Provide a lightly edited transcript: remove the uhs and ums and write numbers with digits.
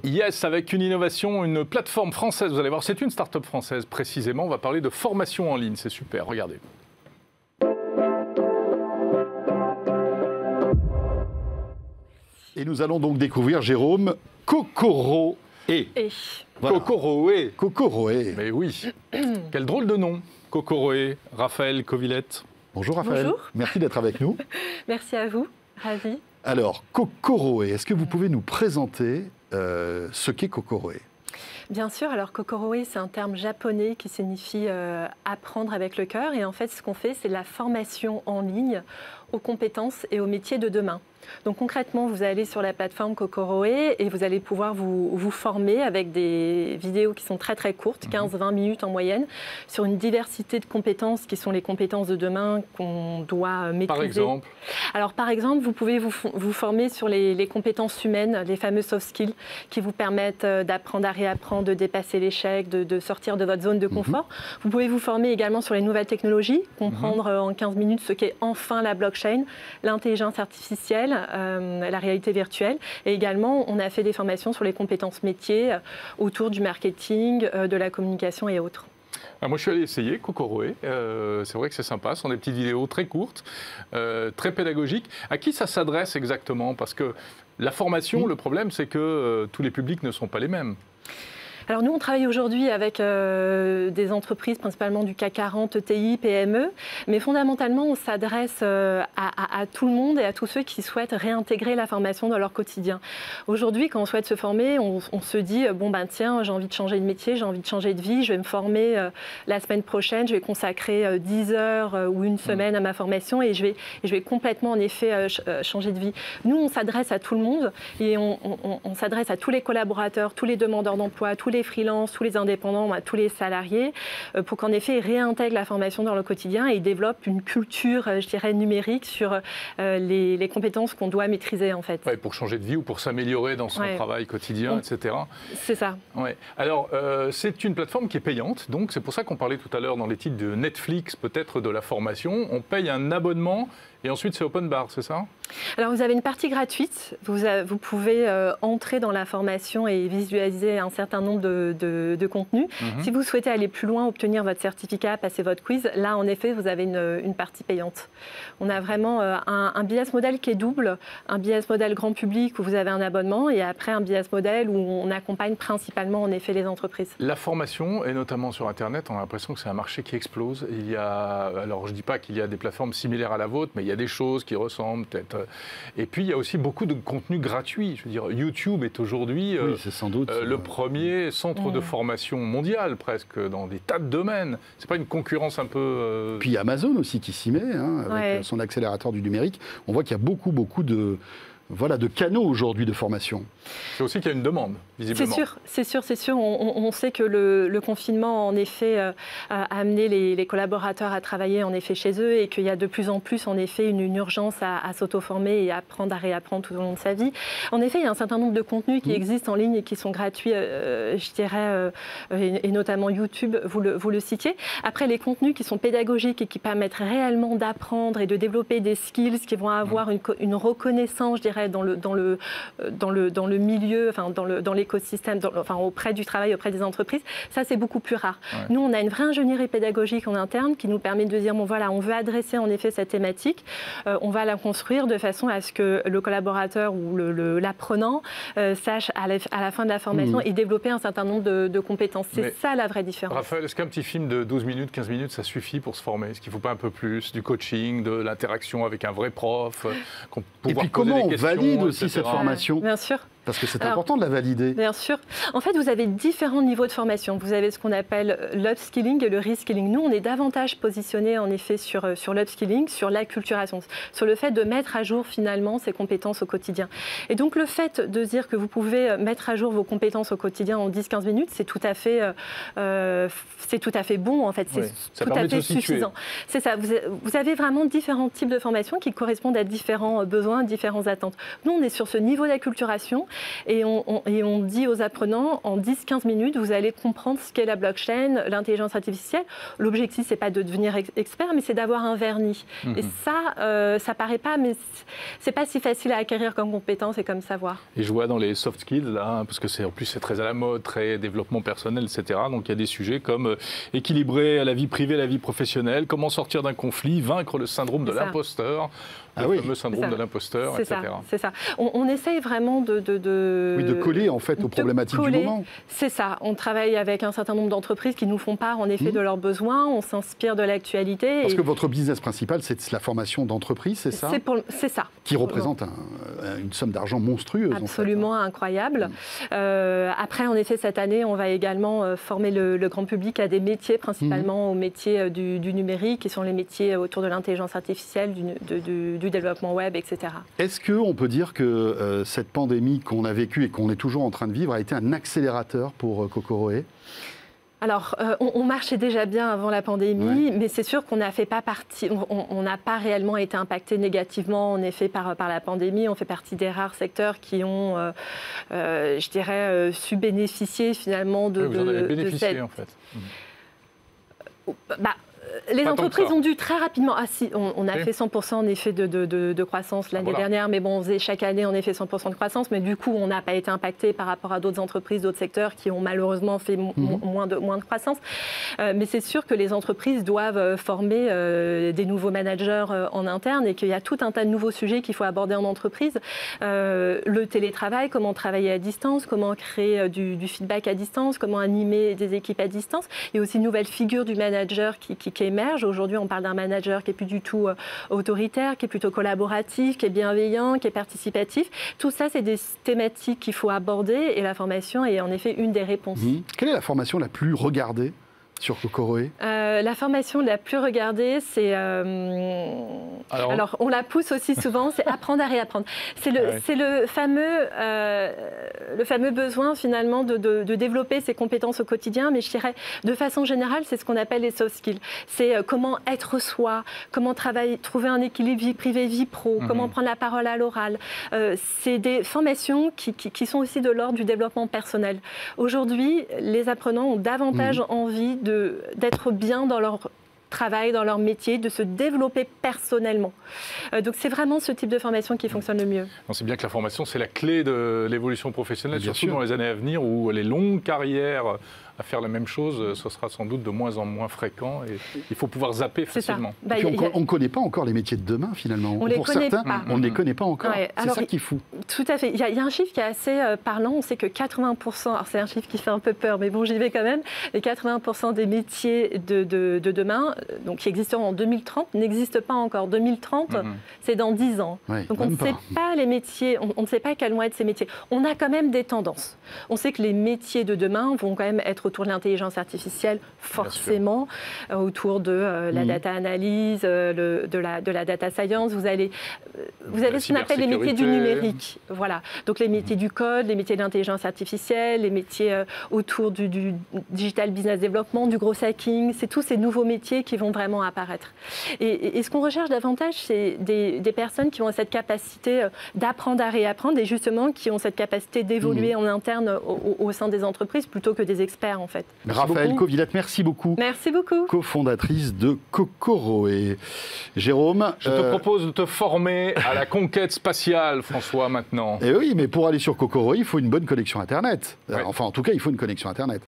Yes, avec une innovation, une plateforme française. Vous allez voir, c'est une start-up française précisément. On va parler de formation en ligne. C'est super, regardez. Et nous allons donc découvrir, Jérôme, Kokoroé. Voilà. Kokoroé. Kokoroé. Mais oui, quel drôle de nom. Kokoroé, Raphaël Covillette. Bonjour Raphaël. Bonjour. Merci d'être avec nous. Merci à vous, ravi. Alors, Kokoroé, est-ce que vous pouvez nous présenter ce qu'est Kokoroé ? Bien sûr, alors Kokoroé, c'est un terme japonais qui signifie apprendre avec le cœur. Et en fait, ce qu'on fait, c'est la formation en ligne aux compétences et aux métiers de demain. Donc concrètement, vous allez sur la plateforme Kokoroé et vous allez pouvoir vous former avec des vidéos qui sont très très courtes, 15-20 minutes en moyenne, sur une diversité de compétences qui sont les compétences de demain qu'on doit maîtriser. Par exemple ? Alors par exemple, vous pouvez vous former sur les compétences humaines, les fameux soft skills qui vous permettent d'apprendre à réapprendre, de dépasser l'échec, de sortir de votre zone de confort. Vous pouvez vous former également sur les nouvelles technologies, comprendre en 15 minutes ce qu'est enfin la blockchain, l'intelligence artificielle, la réalité virtuelle. Et également, on a fait des formations sur les compétences métiers autour du marketing, de la communication et autres. Moi, je suis allé essayer Kokoroé. C'est vrai que c'est sympa. Ce sont des petites vidéos très courtes, très pédagogiques. À qui ça s'adresse exactement ? Parce que la formation, le problème, c'est que tous les publics ne sont pas les mêmes. Alors nous, on travaille aujourd'hui avec des entreprises, principalement du CAC 40, ETI, PME, mais fondamentalement, on s'adresse à tout le monde et à tous ceux qui souhaitent réintégrer la formation dans leur quotidien. Aujourd'hui, quand on souhaite se former, on se dit, bon ben tiens, j'ai envie de changer de métier, j'ai envie de changer de vie, je vais me former la semaine prochaine, je vais consacrer 10 heures ou une semaine à ma formation et je vais complètement, en effet, changer de vie. Nous, on s'adresse à tout le monde et on s'adresse à tous les collaborateurs, tous les demandeurs d'emploi, tous les freelances, tous les indépendants, tous les salariés, pour qu'en effet, ils réintègrent la formation dans leur quotidien et ils développent une culture, je dirais, numérique sur les compétences qu'on doit maîtriser, en fait. Ouais, pour changer de vie ou pour s'améliorer dans son travail quotidien, etc. C'est ça. Ouais. Alors, c'est une plateforme qui est payante, donc c'est pour ça qu'on parlait tout à l'heure dans les titres de Netflix, peut-être de la formation. On paye un abonnement et ensuite c'est open bar, c'est ça ? Alors, vous avez une partie gratuite. Vous pouvez entrer dans la formation et visualiser un certain nombre de contenus. Si vous souhaitez aller plus loin, obtenir votre certificat, passer votre quiz, là, en effet, vous avez une partie payante. On a vraiment un business model qui est double. Un business model grand public où vous avez un abonnement et après un business model où on accompagne principalement, en effet, les entreprises. La formation, et notamment sur Internet, on a l'impression que c'est un marché qui explose. Alors, je ne dis pas qu'il y a des plateformes similaires à la vôtre, mais il y a des choses qui ressemblent peut-être. Et puis, il y a aussi beaucoup de contenu gratuit. Je veux dire, YouTube est aujourd'hui c'est sans doute le premier centre de formation mondial, presque, dans des tas de domaines. Ce n'est pas une concurrence un peu... Puis Amazon aussi qui s'y met, avec son accélérateur du numérique. On voit qu'il y a beaucoup de canaux aujourd'hui de formation. C'est aussi qu'il y a une demande, visiblement. C'est sûr. On sait que le confinement, en effet, a amené les collaborateurs à travailler, en effet, chez eux et qu'il y a de plus en plus, en effet, une urgence à s'auto-former et à apprendre, à réapprendre tout au long de sa vie. En effet, il y a un certain nombre de contenus qui existent en ligne et qui sont gratuits, je dirais, et notamment YouTube, vous le citiez. Après, les contenus qui sont pédagogiques et qui permettent réellement d'apprendre et de développer des skills qui vont avoir une reconnaissance, je dirais, dans le milieu, enfin dans l'écosystème, auprès du travail, auprès des entreprises, ça c'est beaucoup plus rare. Ouais. Nous, on a une vraie ingénierie pédagogique en interne qui nous permet de dire, bon voilà, on veut adresser en effet cette thématique, on va la construire de façon à ce que le collaborateur ou l'apprenant sache à la fin de la formation et développer un certain nombre de compétences. C'est ça la vraie différence. Raphaël, est-ce qu'un petit film de 12 minutes, 15 minutes, ça suffit pour se former ? Est-ce qu'il ne faut pas un peu plus du coaching, de l'interaction avec un vrai prof, et puis comment on valide aussi cette formation ? Bien sûr. Parce que c'est important de la valider. Bien sûr. En fait, vous avez différents niveaux de formation. Vous avez ce qu'on appelle l'upskilling et le reskilling. Nous, on est davantage positionné, en effet, sur l'upskilling, sur l'acculturation, sur le fait de mettre à jour, finalement, ses compétences au quotidien. Et donc, le fait de dire que vous pouvez mettre à jour vos compétences au quotidien en 10-15 minutes, c'est tout à fait bon, en fait. C'est tout à fait suffisant. C'est ça. Vous avez vraiment différents types de formations qui correspondent à différents besoins, différentes attentes. Nous, on est sur ce niveau d'acculturation Et on dit aux apprenants, en 10-15 minutes, vous allez comprendre ce qu'est la blockchain, l'intelligence artificielle. L'objectif, c'est pas de devenir expert, mais c'est d'avoir un vernis. Et ça paraît pas, mais c'est pas si facile à acquérir comme compétence et comme savoir. Et je vois dans les soft skills, là, parce que en plus c'est très à la mode, très développement personnel, etc. Donc il y a des sujets comme équilibrer la vie privée, la vie professionnelle, comment sortir d'un conflit, vaincre le syndrome de l'imposteur, le fameux syndrome de l'imposteur, etc. C'est ça. On essaye vraiment de coller en fait aux problématiques du moment. C'est ça. On travaille avec un certain nombre d'entreprises qui nous font part en effet de leurs besoins. On s'inspire de l'actualité. Parce que votre business principal, c'est la formation d'entreprises, c'est ça? C'est ça. Qui représente une somme d'argent monstrueuse. Absolument incroyable. Après, en effet, cette année, on va également former le grand public à des métiers, principalement aux métiers du numérique, qui sont les métiers autour de l'intelligence artificielle, du développement web, etc. Est-ce qu'on peut dire que cette pandémie qu'on a vécue et qu'on est toujours en train de vivre a été un accélérateur pour Kokoroé? Alors, on marchait déjà bien avant la pandémie, mais c'est sûr qu'on n'a pas réellement été impacté négativement, en effet, par la pandémie. On fait partie des rares secteurs qui ont, je dirais, su bénéficier finalement de... vous en avez bénéficié, en fait. Les entreprises ont dû très rapidement... Ah si, on a fait 100% en effet de croissance l'année dernière, mais bon, on faisait chaque année en effet 100% de croissance, mais du coup, on n'a pas été impacté par rapport à d'autres entreprises, d'autres secteurs qui ont malheureusement fait moins de croissance. Mais c'est sûr que les entreprises doivent former des nouveaux managers en interne et qu'il y a tout un tas de nouveaux sujets qu'il faut aborder en entreprise. Le télétravail, comment travailler à distance, comment créer du feedback à distance, comment animer des équipes à distance. Il y a aussi une nouvelle figure du manager qui émerge. Aujourd'hui, on parle d'un manager qui est plus du tout autoritaire, qui est plutôt collaboratif, qui est bienveillant, qui est participatif. Tout ça, c'est des thématiques qu'il faut aborder et la formation est en effet une des réponses. Quelle est la formation la plus regardée sur Kokoroé? La formation la plus regardée, c'est... Alors, on la pousse aussi souvent, c'est apprendre à réapprendre. C'est le fameux besoin, finalement, de développer ses compétences au quotidien, mais je dirais, de façon générale, c'est ce qu'on appelle les soft skills. C'est comment être soi, comment trouver un équilibre vie privée, vie pro, comment prendre la parole à l'oral. C'est des formations qui sont aussi de l'ordre du développement personnel. Aujourd'hui, les apprenants ont davantage envie d'être bien dans leur travail, dans leur métier, de se développer personnellement. Donc c'est vraiment ce type de formation qui fonctionne le mieux. On sait bien que la formation, c'est la clé de l'évolution professionnelle, surtout dans les années à venir où les longues carrières à faire la même chose, ce sera sans doute de moins en moins fréquent et il faut pouvoir zapper facilement. On ne connaît pas encore les métiers de demain finalement. On ne les connaît pas encore. C'est ça qui est fou. Tout à fait. Il y a un chiffre qui est assez parlant. On sait que 80%, alors c'est un chiffre qui fait un peu peur, mais bon, j'y vais quand même, les 80% des métiers de demain, donc qui existeront en 2030, n'existent pas encore. 2030, c'est dans 10 ans. Donc on ne sait pas les métiers, on ne sait pas quels vont être ces métiers. On a quand même des tendances. On sait que les métiers de demain vont quand même être autour de l'intelligence artificielle, forcément, autour de la data analyse, de la data science. Vous avez ce qu'on appelle les métiers du numérique. Voilà. Donc les métiers du code, les métiers de l'intelligence artificielle, les métiers autour du digital business development, du gros hacking. C'est tous ces nouveaux métiers qui vont vraiment apparaître. Et ce qu'on recherche davantage, c'est des personnes qui ont cette capacité d'apprendre à réapprendre et justement qui ont cette capacité d'évoluer en interne au sein des entreprises plutôt que des experts en fait. Raphaëlle Covillette, merci beaucoup. Merci beaucoup. Cofondatrice de Kokoroé. Jérôme, je te propose de te former à la conquête spatiale, François, maintenant. Et oui, mais pour aller sur Kokoroé, il faut une bonne connexion Internet. Enfin, en tout cas, il faut une connexion Internet.